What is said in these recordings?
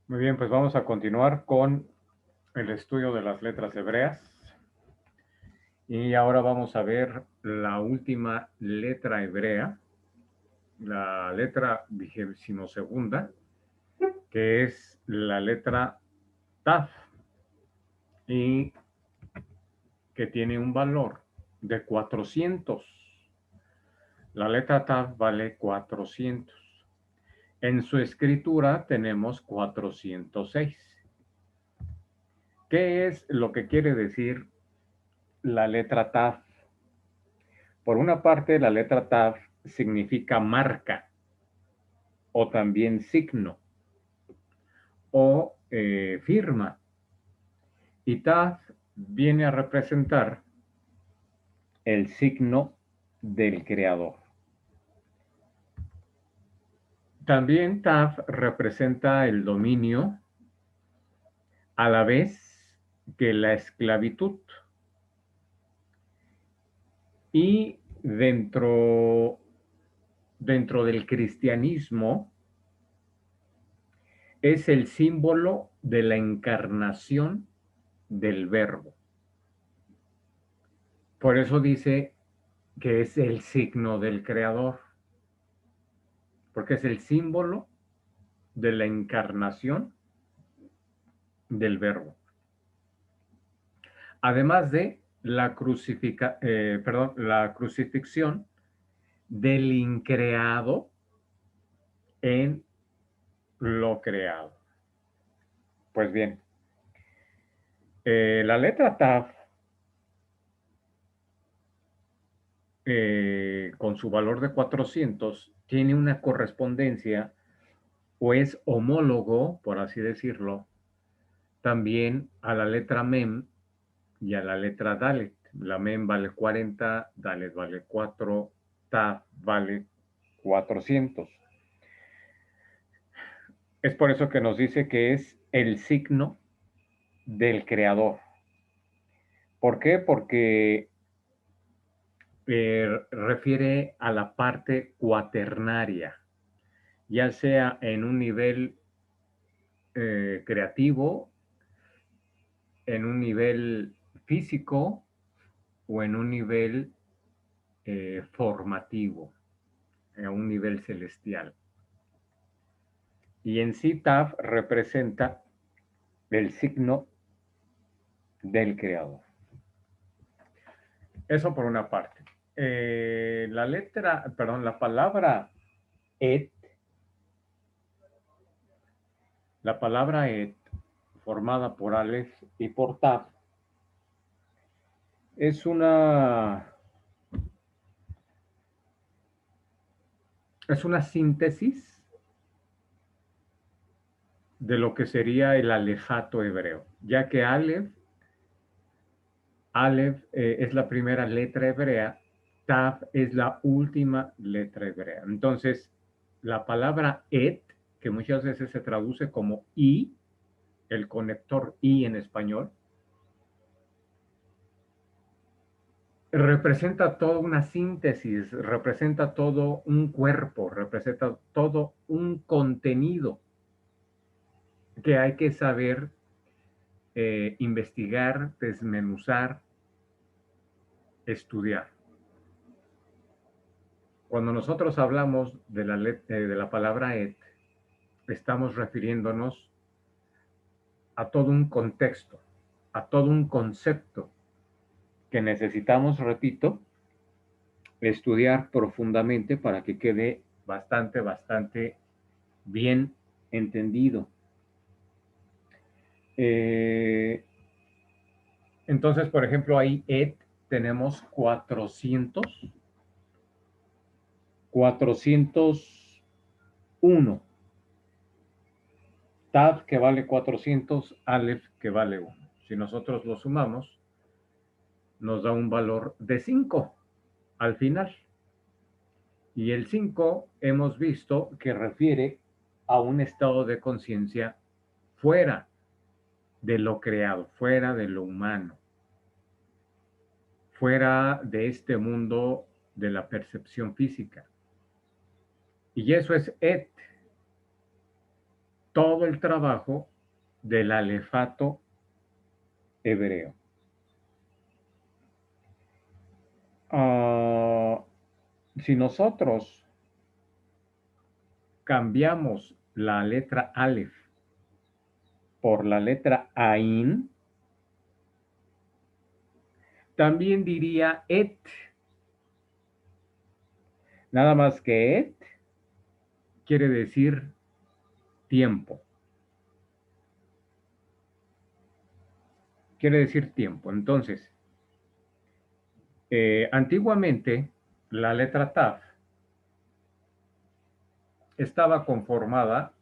Muy bien, pues vamos a continuar con el estudio de las letras hebreas. Y ahora vamos a ver la última letra hebrea, la letra 22ª, que es la letra Taf, y que tiene un valor de 400. La letra Taf vale 400. En su escritura tenemos 406. ¿Qué es lo que quiere decir la letra Taf? Por una parte, la letra Taf significa marca o también signo o firma. Y Taf viene a representar el signo del creador. También Taf representa el dominio a la vez que la esclavitud. Y dentro del cristianismo es el símbolo de la encarnación del verbo. Por eso dice que es el signo del creador, porque es el símbolo de la encarnación del verbo. Además de la crucifixión del increado en lo creado. Pues bien, la letra Taf, con su valor de 400, tiene una correspondencia o es homólogo, por así decirlo, también a la letra Mem y a la letra Dalet. La Mem vale 40, Dalet vale 4, Taf vale 400. Es por eso que nos dice que es el signo del creador. ¿Por qué? Porque refiere a la parte cuaternaria, ya sea en un nivel creativo, en un nivel físico o en un nivel formativo, a un nivel celestial. Y en sí Taf representa el signo del creador. Eso por una parte. La palabra et, formada por Aleph y por Taf, es una síntesis de lo que sería el alefato hebreo, ya que Aleph es la primera letra hebrea, Taf es la última letra hebrea. Entonces, la palabra et, que muchas veces se traduce como i, el conector i en español, representa toda una síntesis, representa todo un cuerpo, representa todo un contenido que hay que saber investigar, desmenuzar, estudiar. Cuando nosotros hablamos de la palabra et, estamos refiriéndonos a todo un contexto, a todo un concepto que necesitamos, repito, estudiar profundamente para que quede bastante bien entendido. Eh, entonces, por ejemplo, ahí et tenemos 401. Tav que vale 400, Aleph que vale 1. Si nosotros lo sumamos, nos da un valor de 5 al final. Y el 5 hemos visto que refiere a un estado de conciencia fuera de lo creado, fuera de lo humano, fuera de este mundo de la percepción física. Y eso es et. todo el trabajo del alefato hebreo. Si nosotros cambiamos la letra Aleph por la letra Ain, también diría et. Nada más que et quiere decir tiempo. Quiere decir tiempo. Entonces, antiguamente la letra Taf estaba conformada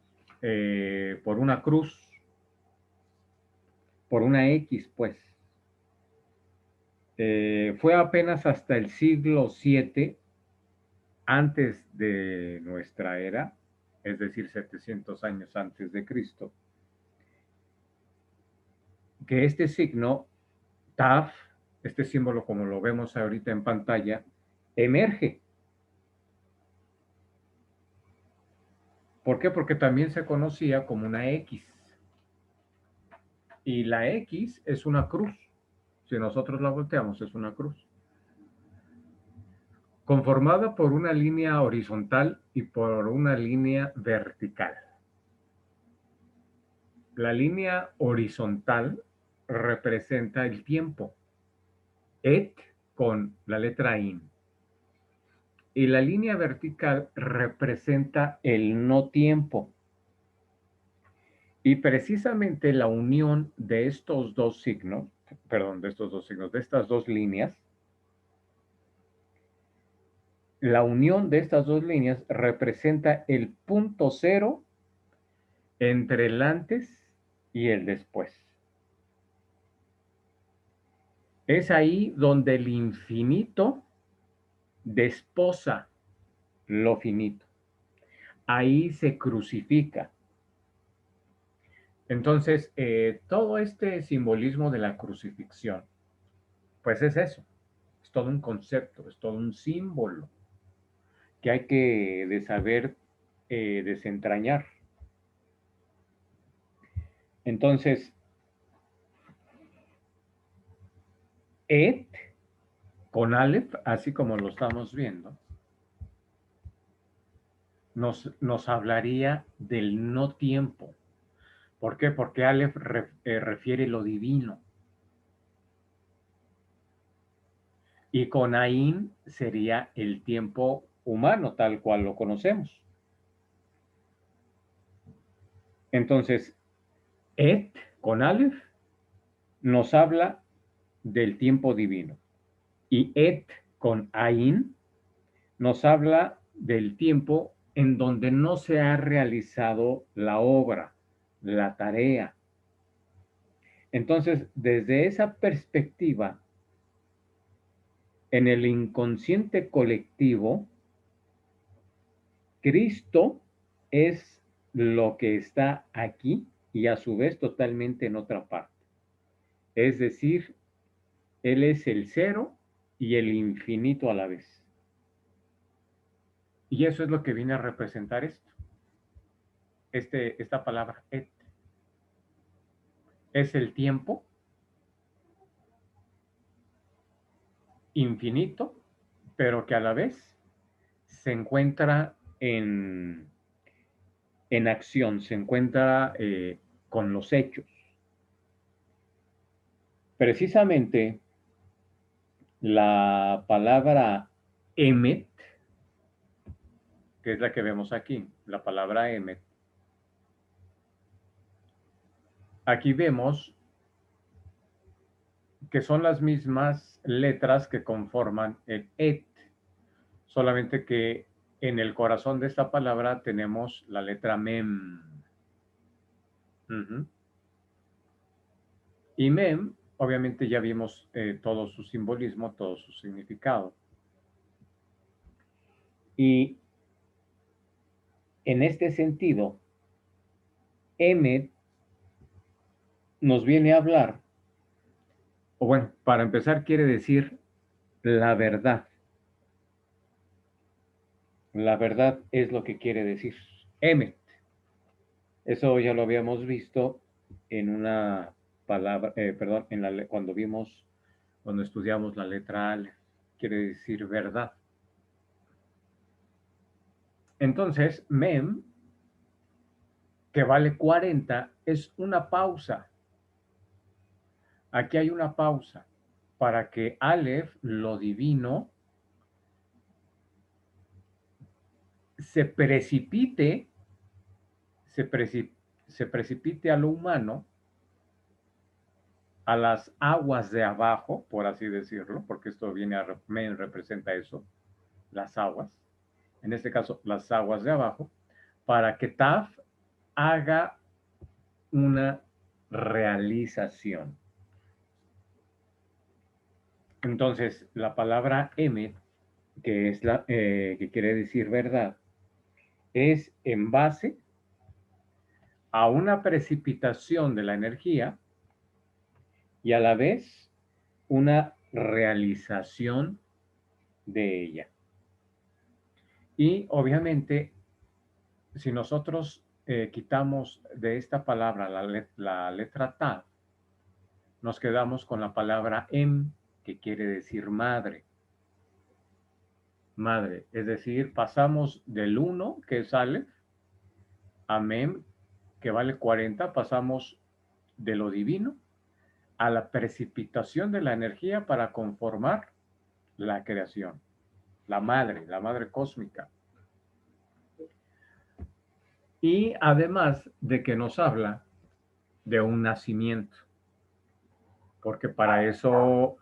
por una cruz, por una X, pues. Fue apenas hasta el siglo VII antes de nuestra era, es decir, 700 años antes de Cristo, que este signo, Taf, este símbolo como lo vemos ahorita en pantalla, emerge. ¿Por qué? Porque también se conocía como una X. Y la X es una cruz. Si nosotros la volteamos, es una cruz. Conformada por una línea horizontal y por una línea vertical. La línea horizontal representa el tiempo, et con la letra in. Y la línea vertical representa el no tiempo. Y precisamente la unión de estos dos signos, de estas dos líneas, la unión de estas dos líneas representa el punto cero entre el antes y el después. Es ahí donde el infinito desposa lo finito. Ahí se crucifica. Entonces, todo este simbolismo de la crucifixión, pues es eso, es todo un concepto, es todo un símbolo que hay que de saber desentrañar. Entonces, et con Aleph, así como lo estamos viendo, nos hablaría del no tiempo. ¿Por qué? Porque Aleph refiere lo divino. Y con Ain sería el tiempo humano, tal cual lo conocemos. Entonces, et con Aleph nos habla del tiempo divino. Y et con Ain nos habla del tiempo en donde no se ha realizado la obra, la tarea. Entonces, desde esa perspectiva, en el inconsciente colectivo, Cristo es lo que está aquí y a su vez totalmente en otra parte. Es decir, Él es el cero y el infinito a la vez. Y eso es lo que viene a representar esto. Esta palabra et. Es el tiempo infinito, pero que a la vez se encuentra en acción, se encuentra con los hechos. Precisamente la palabra emet, que es la que vemos aquí, la palabra emet, aquí vemos que son las mismas letras que conforman el et, solamente que en el corazón de esta palabra tenemos la letra mem. Y mem, obviamente ya vimos todo su simbolismo, todo su significado. Y en este sentido, emet nos viene a hablar, o bueno, para empezar quiere decir la verdad. La verdad es lo que quiere decir. Emet. Eso ya lo habíamos visto en una palabra, perdón, cuando estudiamos la letra Aleph, quiere decir verdad. Entonces, Mem, que vale 40, es una pausa. Aquí hay una pausa para que Aleph, lo divino, se precipite, se, preci- se precipite a lo humano, a las aguas de abajo, por así decirlo, porque esto Men representa eso, las aguas, en este caso las aguas de abajo, para que Taf haga una realización. Entonces, la palabra Emet, que quiere decir verdad, es en base a una precipitación de la energía y a la vez una realización de ella. Y obviamente, si nosotros quitamos de esta palabra la letra Ta, nos quedamos con la palabra Em, que quiere decir madre. Madre, es decir, pasamos del 1, que es Aleph, a Mem, que vale 40, pasamos de lo divino a la precipitación de la energía para conformar la creación, la madre cósmica. Y además de que nos habla de un nacimiento, porque para eso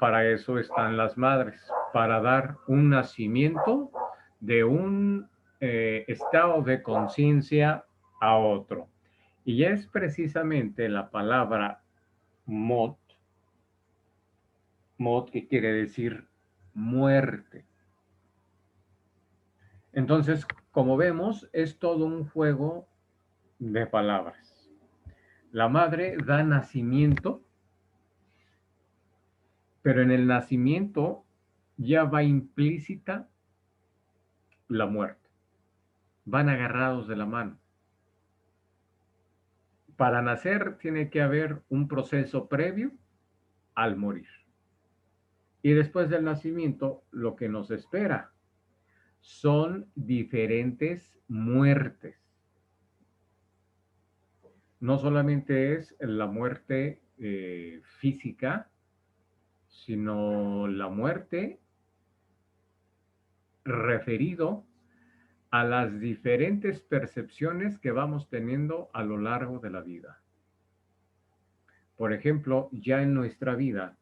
están las madres, para dar un nacimiento de un estado de conciencia a otro. Y es precisamente la palabra mot, mot que quiere decir muerte. Entonces, como vemos, es todo un juego de palabras. La madre da nacimiento, pero en el nacimiento ya va implícita la muerte. Van agarrados de la mano. Para nacer tiene que haber un proceso previo al morir. Y después del nacimiento, lo que nos espera son diferentes muertes. No solamente es la muerte física, sino la muerte referido a las diferentes percepciones que vamos teniendo a lo largo de la vida. Por ejemplo, ya en nuestra vida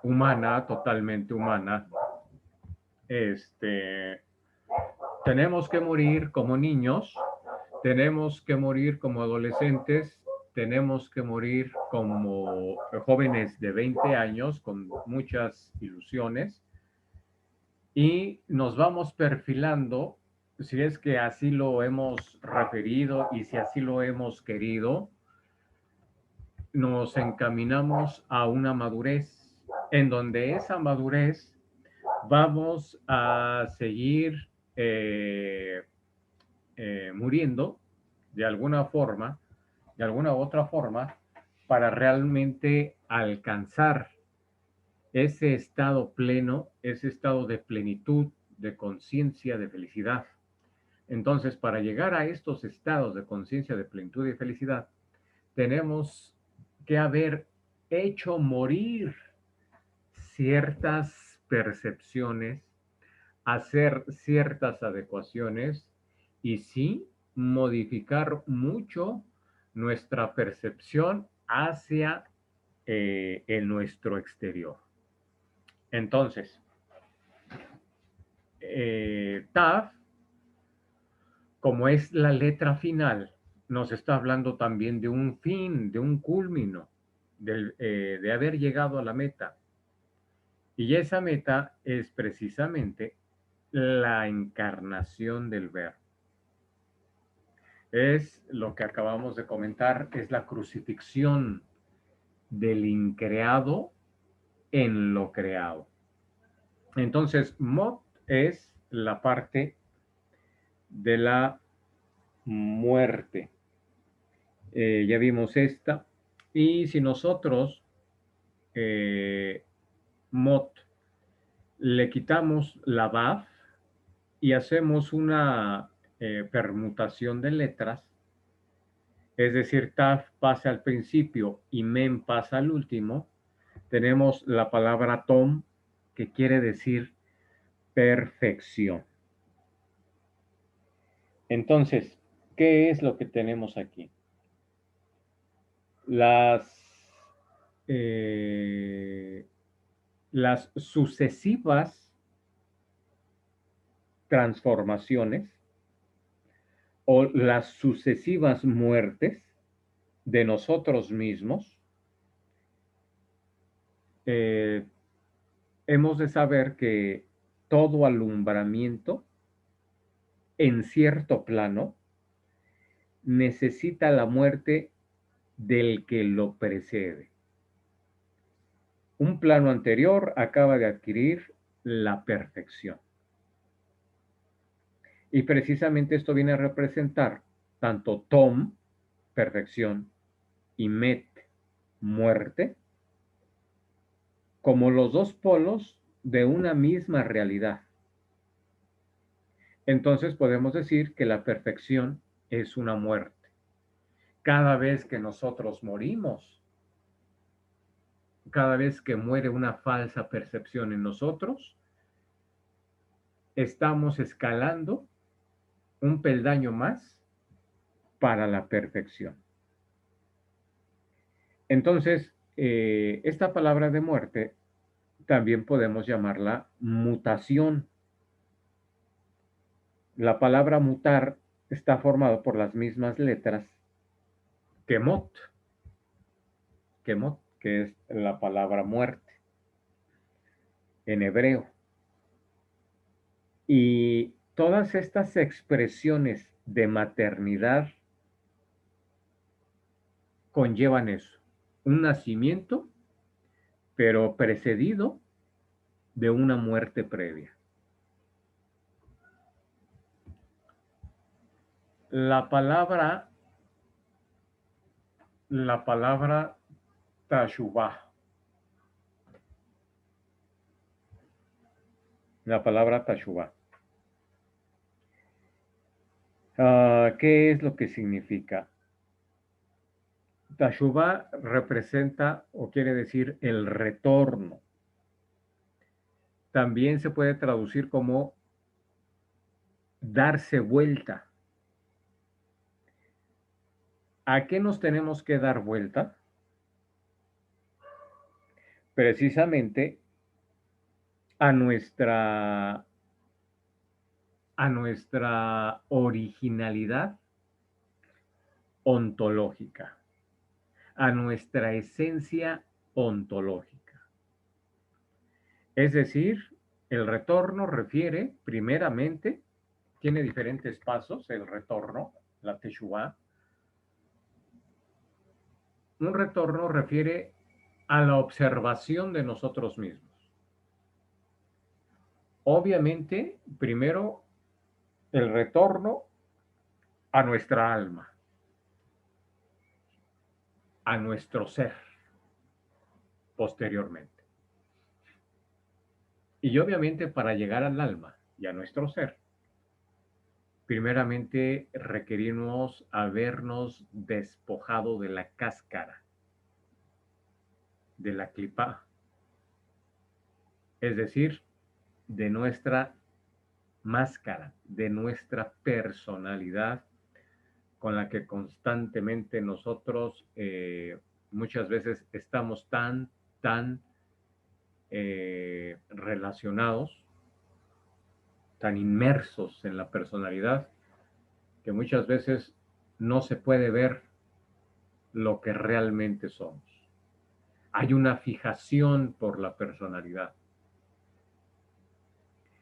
humana, totalmente humana, este, tenemos que morir como niños, tenemos que morir como adolescentes, tenemos que morir como jóvenes de 20 años con muchas ilusiones y nos vamos perfilando, si es que así lo hemos referido y si así lo hemos querido, nos encaminamos a una madurez, en donde esa madurez vamos a seguir muriendo de alguna forma, de alguna u otra forma, para realmente alcanzar ese estado pleno, ese estado de plenitud, de conciencia, de felicidad. Entonces, para llegar a estos estados de conciencia, de plenitud y felicidad, tenemos que haber hecho morir ciertas percepciones, hacer ciertas adecuaciones y sí modificar mucho nuestra percepción hacia el nuestro exterior. Entonces, TAF, como es la letra final, nos está hablando también de un fin, de un culmino, de haber llegado a la meta. Y esa meta es precisamente la encarnación del Verbo. Es lo que acabamos de comentar, es la crucifixión del increado en lo creado. Entonces, Mot es la parte de la muerte. Ya vimos esta. Y si nosotros, mot, le quitamos la baf y hacemos una permutación de letras, es decir, taf pasa al principio y mem pasa al último, tenemos la palabra tom, que quiere decir perfección. Entonces, ¿qué es lo que tenemos aquí? Las, eh, las sucesivas transformaciones o las sucesivas muertes de nosotros mismos, eh, hemos de saber que todo alumbramiento en cierto plano necesita la muerte del que lo precede. Un plano anterior acaba de adquirir la perfección. Y precisamente esto viene a representar tanto Tom, perfección, y Met, muerte, como los dos polos de una misma realidad. Entonces podemos decir que la perfección es una muerte. Cada vez que nosotros morimos, cada vez que muere una falsa percepción en nosotros, estamos escalando un peldaño más para la perfección. Entonces, esta palabra de muerte también podemos llamarla mutación. La palabra mutar está formada por las mismas letras que mot, que es la palabra muerte en hebreo. Y todas estas expresiones de maternidad conllevan eso, un nacimiento, pero precedido de una muerte previa. La palabra, la palabra tashuvah, la palabra tashuvah. ¿Qué es lo que significa? Tashuvah representa o quiere decir el retorno. También se puede traducir como darse vuelta. ¿A qué nos tenemos que dar vuelta? Precisamente a nuestra originalidad ontológica, a nuestra esencia ontológica. Es decir, el retorno refiere primeramente, tiene diferentes pasos el retorno, la teshuvá. Un retorno refiere a la observación de nosotros mismos. Obviamente, primero, el retorno a nuestra alma, a nuestro ser, posteriormente. Y obviamente para llegar al alma y a nuestro ser, primeramente requerimos habernos despojado de la cáscara, de la clipa, es decir, de nuestra máscara, de nuestra personalidad con la que constantemente nosotros muchas veces estamos tan relacionados, tan inmersos en la personalidad, que muchas veces no se puede ver lo que realmente somos. Hay una fijación por la personalidad.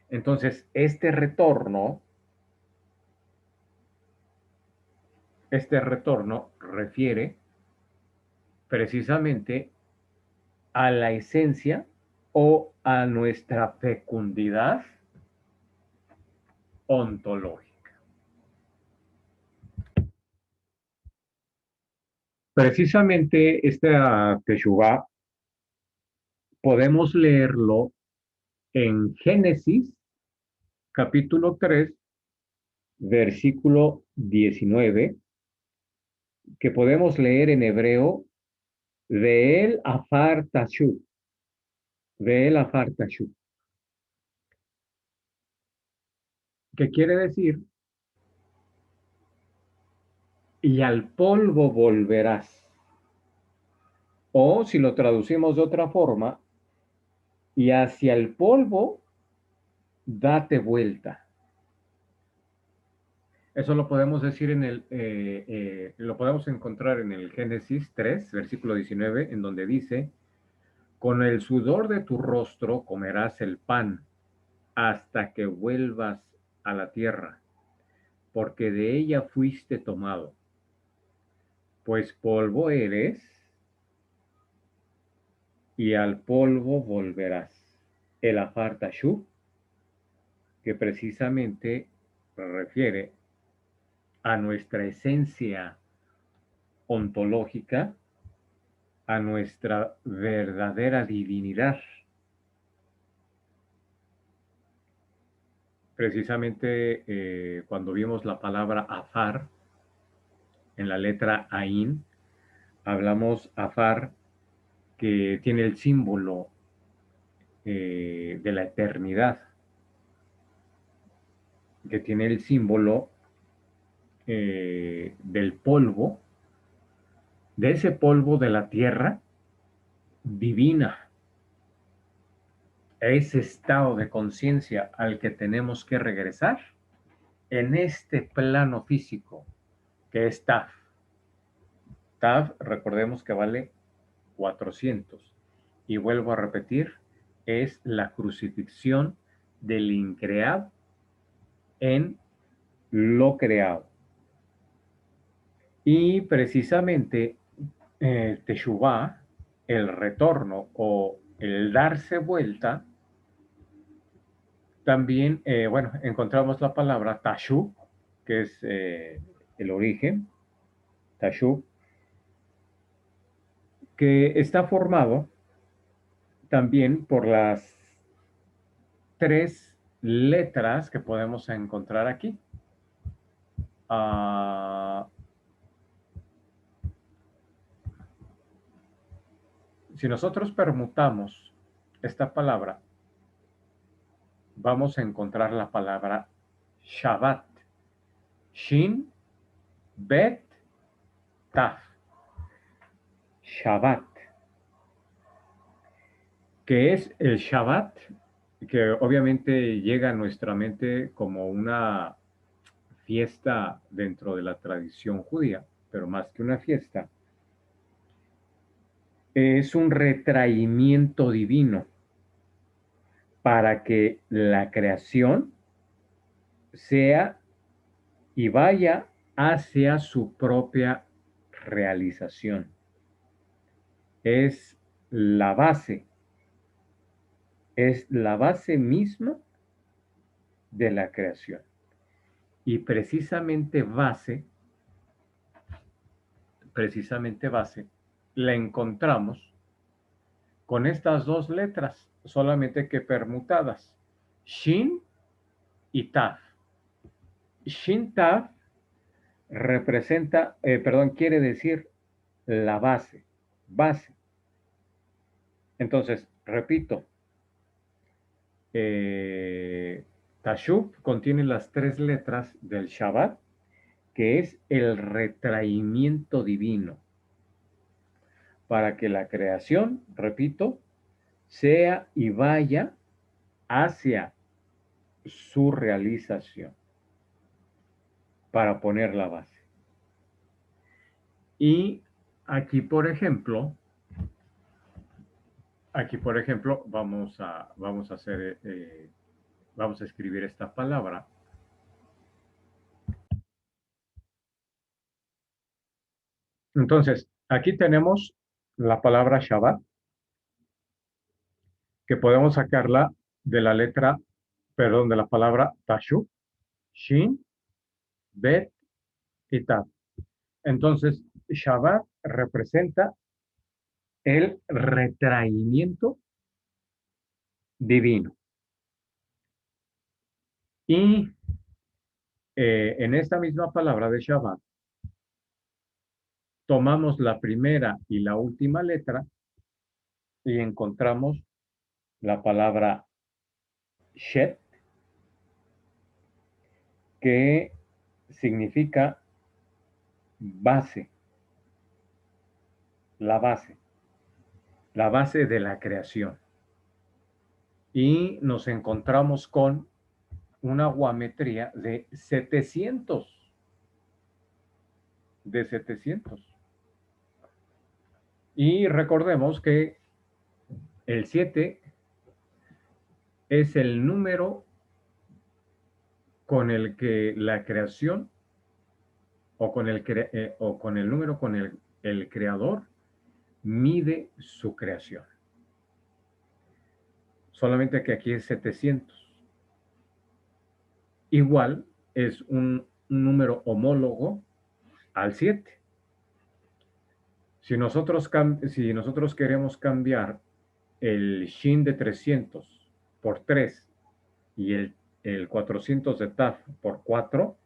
Entonces, este retorno refiere precisamente a la esencia o a nuestra fecundidad ontológica. Precisamente este Teshuvá podemos leerlo en Génesis capítulo 3 versículo 19, que podemos leer en hebreo, Ve'el afar tashuv, Ve'el afar tashuv, que quiere decir, y al polvo volverás. O si lo traducimos de otra forma, y hacia el polvo date vuelta. Eso lo podemos decir lo podemos encontrar en el Génesis 3, versículo 19, en donde dice, con el sudor de tu rostro comerás el pan hasta que vuelvas a la tierra, porque de ella fuiste tomado, pues polvo eres y al polvo volverás. El Afar Tashub, que precisamente refiere a nuestra esencia ontológica, a nuestra verdadera divinidad. Precisamente cuando vimos la palabra Afar en la letra Ain, hablamos Afar que tiene el símbolo de la eternidad, que tiene el símbolo del polvo, de ese polvo de la tierra divina, ese estado de conciencia al que tenemos que regresar en este plano físico que es Taf. Taf, recordemos que vale 400. Y vuelvo a repetir, es la crucifixión del increado en lo creado. Y precisamente Teshuvá, el retorno o el darse vuelta, también, bueno, encontramos la palabra Tashub, que es el origen, Tashub, que está formado también por las tres letras que podemos encontrar aquí. Si nosotros permutamos esta palabra, vamos a encontrar la palabra Shabbat. Shin, Bet, Taf. Shabbat. ¿Qué es el Shabbat? Que obviamente llega a nuestra mente como una fiesta dentro de la tradición judía, pero más que una fiesta, es un retraimiento divino para que la creación sea y vaya hacia su propia realización. Es es la base misma de la creación. Y precisamente base, la encontramos con estas dos letras, solamente que permutadas, Shin y Taf. Shin Taf representa, quiere decir la base. Entonces, repito, Tashub contiene las tres letras del Shabbat, que es el retraimiento divino, para que la creación, repito, sea y vaya hacia su realización, para poner la base. Y aquí, por ejemplo, vamos a hacer, vamos a escribir esta palabra. Entonces, aquí tenemos la palabra Shabbat, que podemos sacarla de la letra, perdón, de la palabra Tashub, Shin, Bet y Tav. Entonces, Shabbat representa el retraimiento divino. Y en esta misma palabra de Shabbat, tomamos la primera y la última letra y encontramos la palabra Shet, que significa base, la base, la base de la creación. Y nos encontramos con una geometría de 700, de 700. Y recordemos que el 7 es el número con el que la creación o con el número con el creador mide su creación. Solamente que aquí es 700. Igual es un número homólogo al 7. Si nosotros queremos cambiar el Shin de 300 por 3 y el 400 de Taf por 4,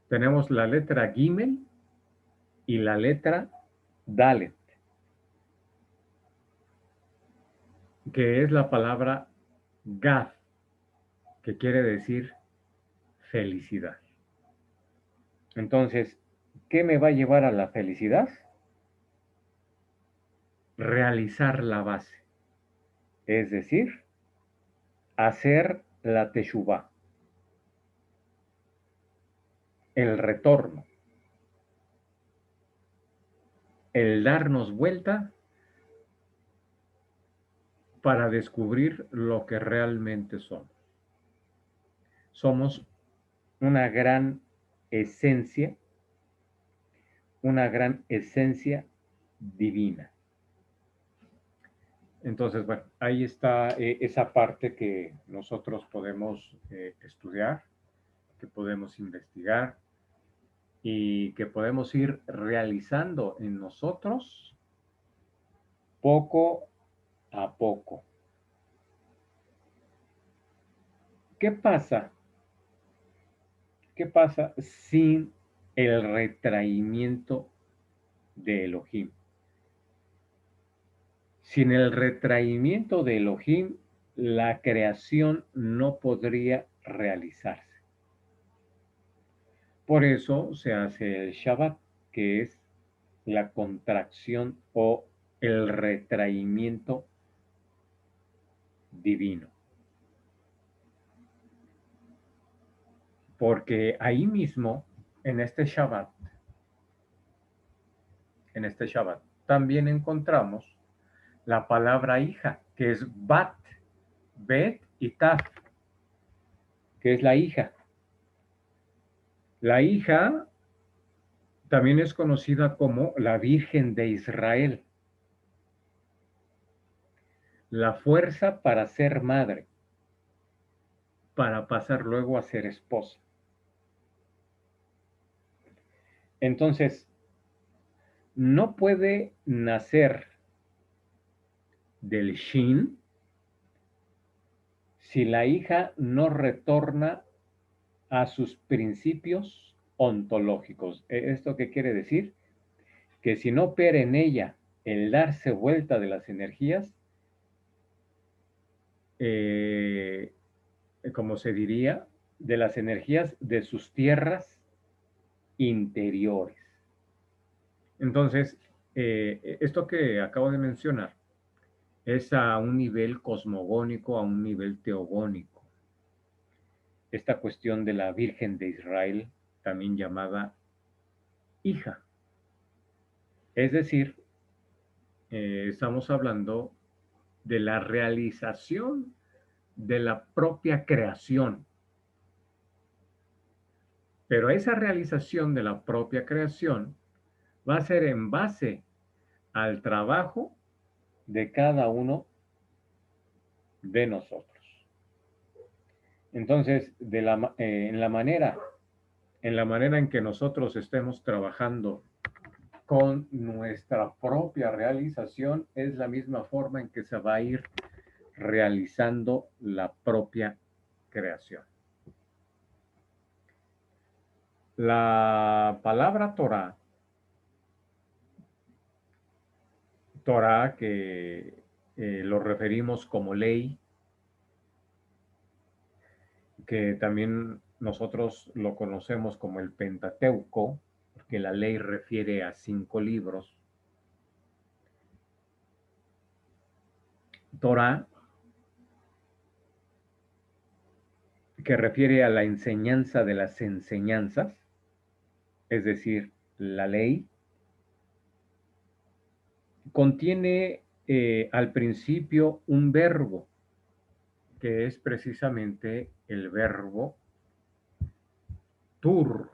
tenemos la letra Gimel y la letra Dalet, que es la palabra Gad, que quiere decir felicidad. Entonces, ¿qué me va a llevar a la felicidad? Realizar la base, es decir, hacer la teshuvá, el retorno, el darnos vuelta para descubrir lo que realmente somos. Somos una gran esencia, una gran esencia divina. Entonces, bueno, ahí está esa parte que nosotros podemos estudiar, que podemos investigar y que podemos ir realizando en nosotros poco a poco. ¿Qué pasa? ¿Qué pasa sin el retraimiento de Elohim? Sin el retraimiento de Elohim, la creación no podría realizarse. Por eso se hace el Shabbat, que es la contracción o el retraimiento divino. Porque ahí mismo, en este Shabbat, también encontramos la palabra hija, que es Bat, Bet y Taf, que es la hija. La hija también es conocida como la Virgen de Israel, la fuerza para ser madre, para pasar luego a ser esposa. Entonces, no puede nacer del Shin si la hija no retorna a sus principios ontológicos. ¿Esto qué quiere decir? Que si no opera en ella el darse vuelta de las energías, como se diría, de las energías de sus tierras interiores. Entonces, esto que acabo de mencionar es a un nivel cosmogónico, a un nivel teogónico. Esta cuestión de la Virgen de Israel, también llamada hija. Es decir, estamos hablando de la realización de la propia creación. Pero esa realización de la propia creación va a ser en base al trabajo de cada uno de nosotros. Entonces, en la manera en que nosotros estemos trabajando con nuestra propia realización es la misma forma en que se va a ir realizando la propia creación. La palabra Torah que lo referimos como ley, que también nosotros lo conocemos como el Pentateuco, porque la ley refiere a 5 libros. Torah, que refiere a la enseñanza de las enseñanzas, es decir, la ley, contiene al principio un verbo, que es precisamente el verbo tur,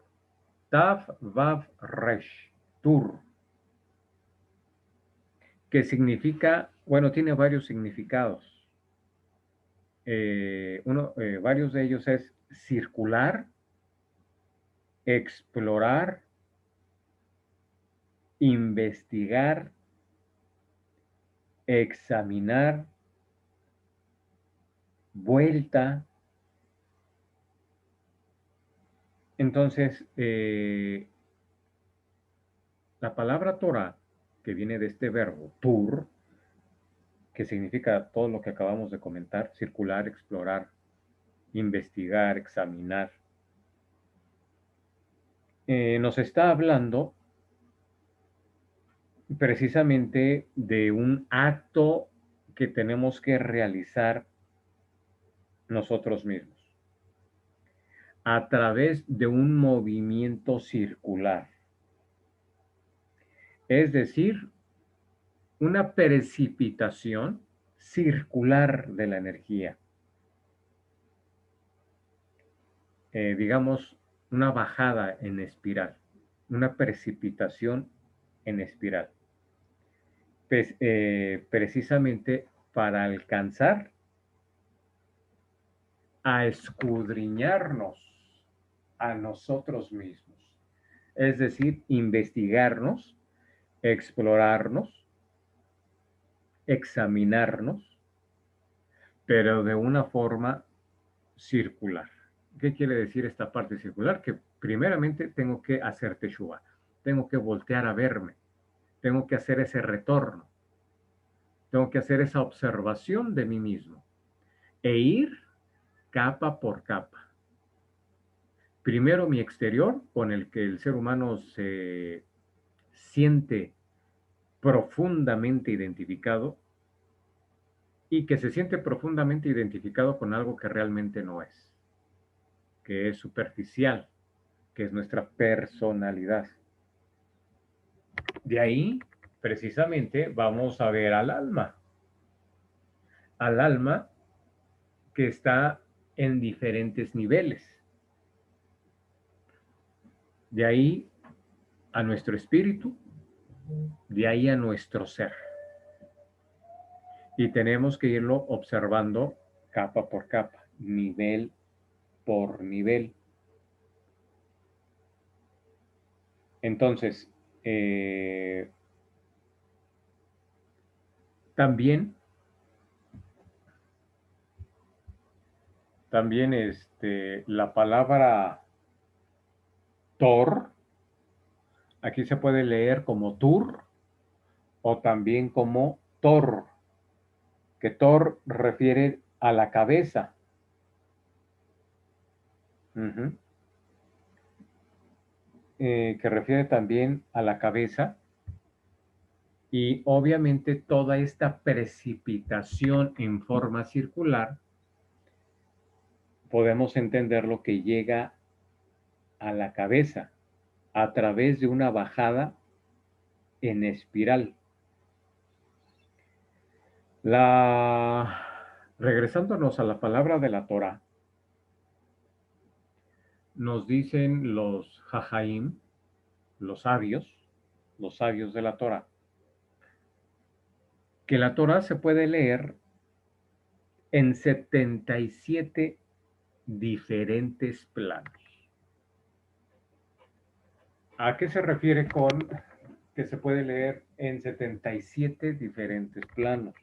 tav, vav, resh, tur, que significa, bueno, tiene varios significados. Varios de ellos es circular, explorar, investigar, examinar, vuelta. Entonces, la palabra Torah, que viene de este verbo, tur, que significa todo lo que acabamos de comentar, circular, explorar, investigar, examinar, nos está hablando precisamente de un acto que tenemos que realizar nosotros mismos a través de un movimiento circular, es decir, una precipitación circular de la energía, digamos, una bajada en espiral, una precipitación en espiral, pues, precisamente para alcanzar a escudriñarnos a nosotros mismos, es decir, investigarnos, explorarnos, examinarnos, pero de una forma circular. ¿Qué quiere decir esta parte circular? Que primeramente tengo que hacer teshuva, tengo que voltear a verme, tengo que hacer ese retorno, tengo que hacer esa observación de mí mismo e ir capa por capa. Primero mi exterior, con el que el ser humano se siente profundamente identificado y que se siente profundamente identificado con algo que realmente no es, que es superficial, que es nuestra personalidad. De ahí, precisamente, vamos a ver al alma que está en diferentes niveles. De ahí a nuestro espíritu, de ahí a nuestro ser. Y tenemos que irlo observando capa por capa, nivel por nivel. Entonces, también la palabra Tor, aquí se puede leer como Tur o también como Tor, que Tor refiere a la cabeza. Que refiere también a la cabeza y obviamente toda esta precipitación en forma circular podemos entender lo que llega a la cabeza a través de una bajada en espiral. Regresándonos a la palabra de la Torah, nos dicen los Jajaim, los sabios de la Torah, que la Torah se puede leer en 77 diferentes planos. ¿A qué se refiere con que se puede leer en 77 diferentes planos.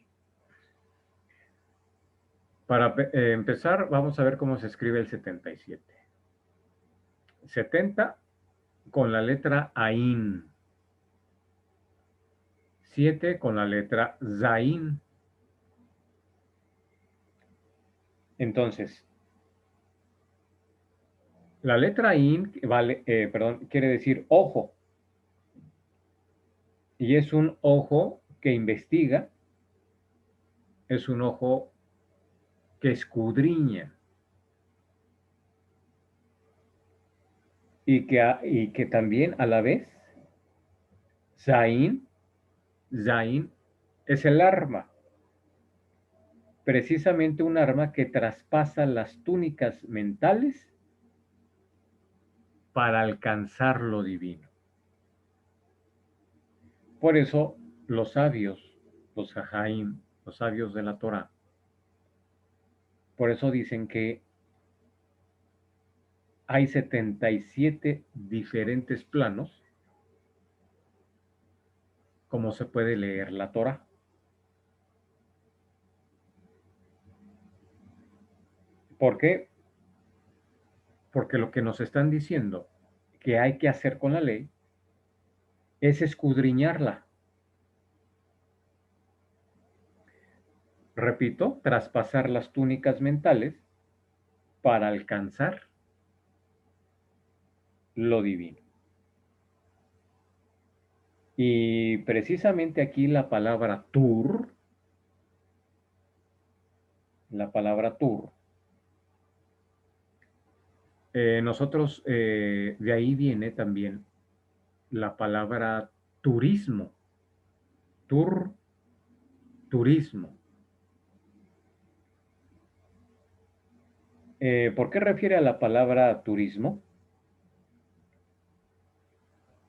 Para empezar, vamos a ver cómo se escribe el 77. 70 con la letra Ain. 7 con la letra Zain. Entonces, la letra Ain quiere decir ojo. Y es un ojo que investiga, es un ojo que escudriña y que también a la vez, Zain es el arma, precisamente un arma que traspasa las túnicas mentales para alcanzar lo divino. Por eso los sabios, los Jajaim, los sabios de la Torah, por eso dicen que hay 77 diferentes planos como se puede leer la Torah. ¿Por qué? Porque lo que nos están diciendo que hay que hacer con la ley es escudriñarla. Repito, traspasar las túnicas mentales para alcanzar lo divino. Y precisamente aquí la palabra tur, nosotros de ahí viene también la palabra turismo, turismo. ¿Por qué refiere a la palabra turismo?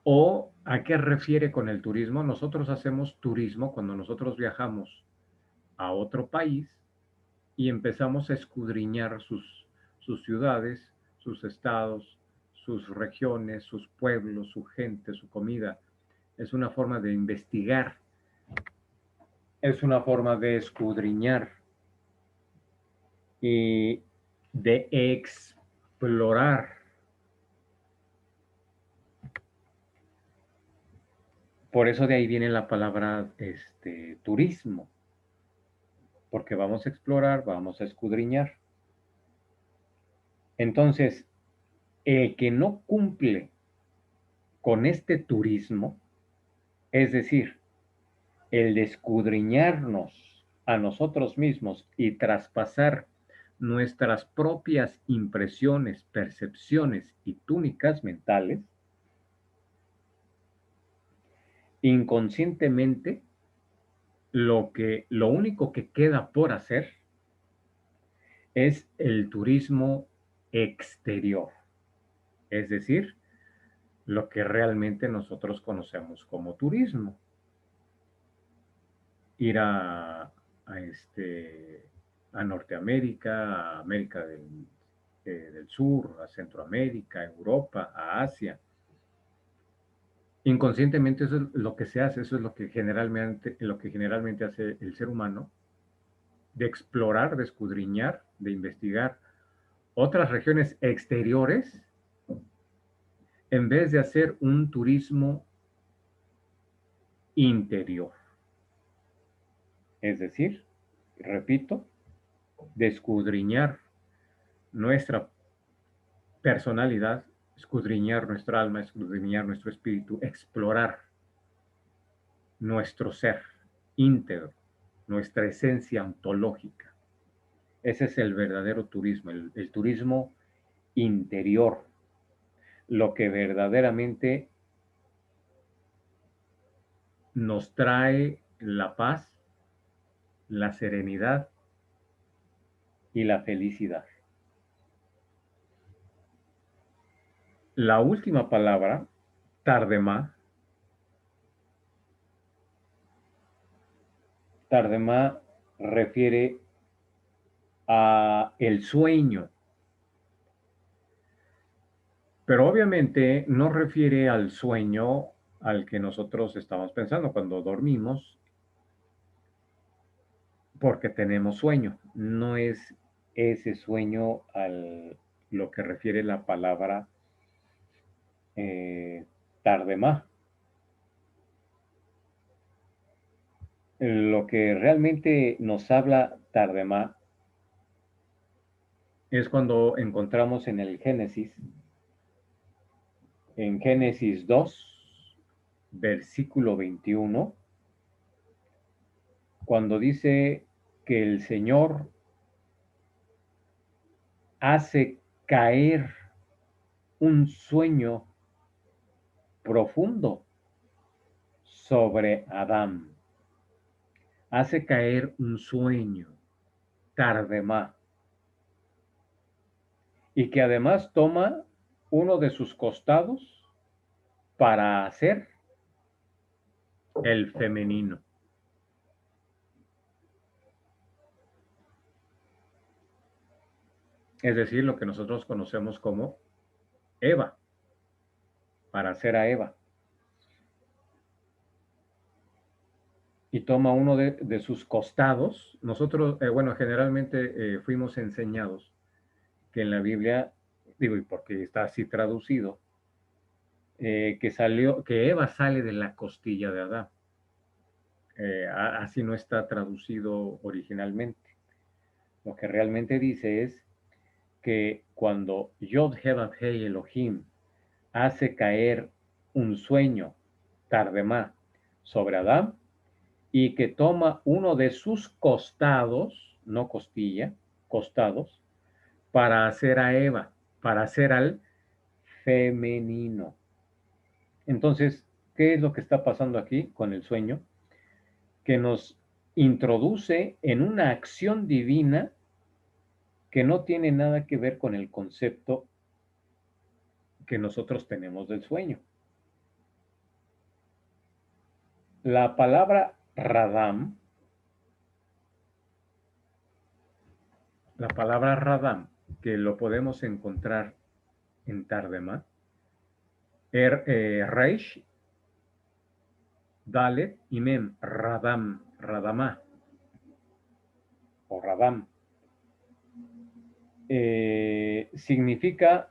¿O a qué refiere con el turismo? Nosotros hacemos turismo cuando nosotros viajamos a otro país y empezamos a escudriñar sus ciudades, sus estados, sus regiones, sus pueblos, su gente, su comida. Es una forma de investigar, es una forma de escudriñar y de explorar. Por eso de ahí viene la palabra turismo, porque vamos a explorar, vamos a escudriñar. Entonces, el que no cumple con este turismo, es decir, el de escudriñarnos a nosotros mismos y traspasar nuestras propias impresiones, percepciones y túnicas mentales, inconscientemente lo único que queda por hacer es el turismo exterior, es decir, lo que realmente nosotros conocemos como turismo. Ir a Norteamérica, a América del Sur, a Centroamérica, a Europa, a Asia. Inconscientemente eso es lo que se hace, eso es lo que generalmente hace el ser humano, de explorar, de escudriñar, de investigar otras regiones exteriores en vez de hacer un turismo interior. Es decir, repito, de escudriñar nuestra personalidad, escudriñar nuestra alma, escudriñar nuestro espíritu, explorar nuestro ser íntegro, nuestra esencia ontológica. Ese es el verdadero turismo, el turismo interior, lo que verdaderamente nos trae la paz, la serenidad y la felicidad. La última palabra, Tardemá, refiere a el sueño, pero obviamente no refiere al sueño al que nosotros estamos pensando cuando dormimos, porque tenemos sueño. No es ese sueño al lo que refiere la palabra tardemá. Lo que realmente nos habla tardemá es cuando encontramos en Génesis 2, versículo 21, cuando dice que el Señor hace caer un sueño profundo sobre Adán. Hace caer un sueño, tardemá, y que además toma uno de sus costados para hacer el femenino. Es decir, lo que nosotros conocemos como Eva, para hacer a Eva. Y toma uno de sus costados. Nosotros, bueno, generalmente fuimos enseñados que en la Biblia, digo, y porque está así traducido, que Eva sale de la costilla de Adán. Así no está traducido originalmente. Lo que realmente dice es que cuando Yod Heh Hey Elohim hace caer un sueño, tardemá, sobre Adán, y que toma uno de sus costados, no costilla, costados, para hacer a Eva, para hacer al femenino. Entonces, ¿qué es lo que está pasando aquí con el sueño? Que nos introduce en una acción divina que no tiene nada que ver con el concepto que nosotros tenemos del sueño. La palabra Radam, la palabra Radam, que lo podemos encontrar en Tardemá, Reish, Dalet y Mem, Radam, Radamá o Radam, significa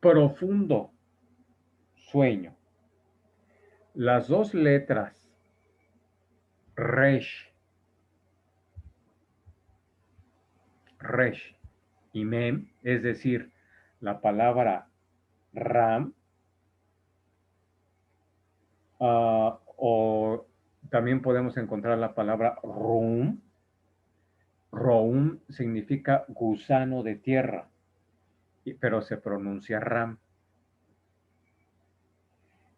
profundo sueño. Las dos letras Resh, Resh y Mem, es decir, la palabra Ram, o también podemos encontrar la palabra Rum. Roum significa gusano de tierra, pero se pronuncia Ram.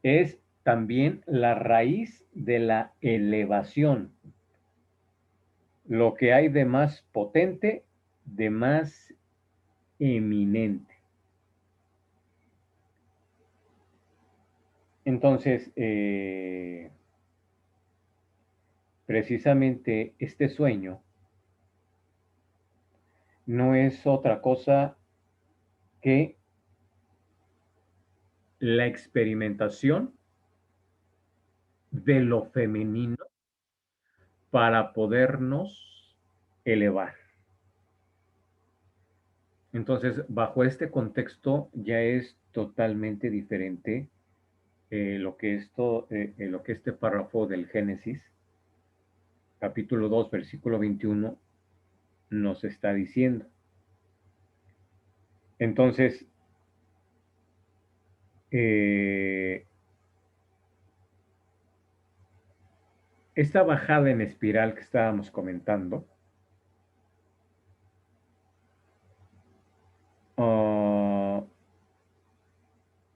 Es también la raíz de la elevación, lo que hay de más potente, de más eminente. Entonces, precisamente este sueño no es otra cosa que la experimentación de lo femenino para podernos elevar. Entonces, bajo este contexto ya es totalmente diferente lo que este párrafo del Génesis, capítulo 2, versículo 21, nos está diciendo. Entonces, esta bajada en espiral que estábamos comentando, uh,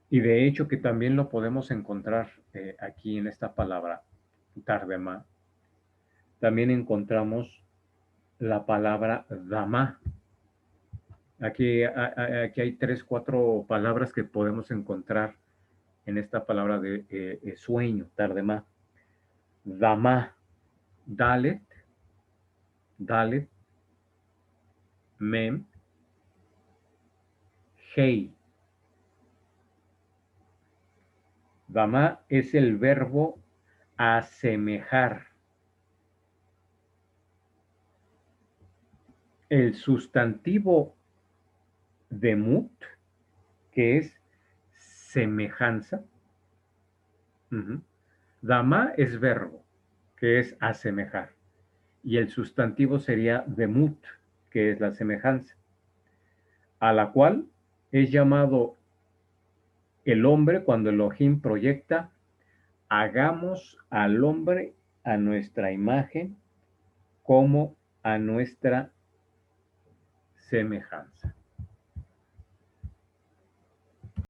y de hecho que también lo podemos encontrar aquí en esta palabra, Tardemá, también encontramos la palabra Dama. Aquí hay tres, cuatro palabras que podemos encontrar en esta palabra de sueño, Tardemá. Dama, Dalet, Dalet, Mem, Hei. Damá es el verbo asemejar. El sustantivo demut, que es semejanza. Damá es verbo, que es asemejar. Y el sustantivo sería demut, que es la semejanza, a la cual es llamado el hombre cuando Elohim proyecta: hagamos al hombre a nuestra imagen como a nuestra semejanza.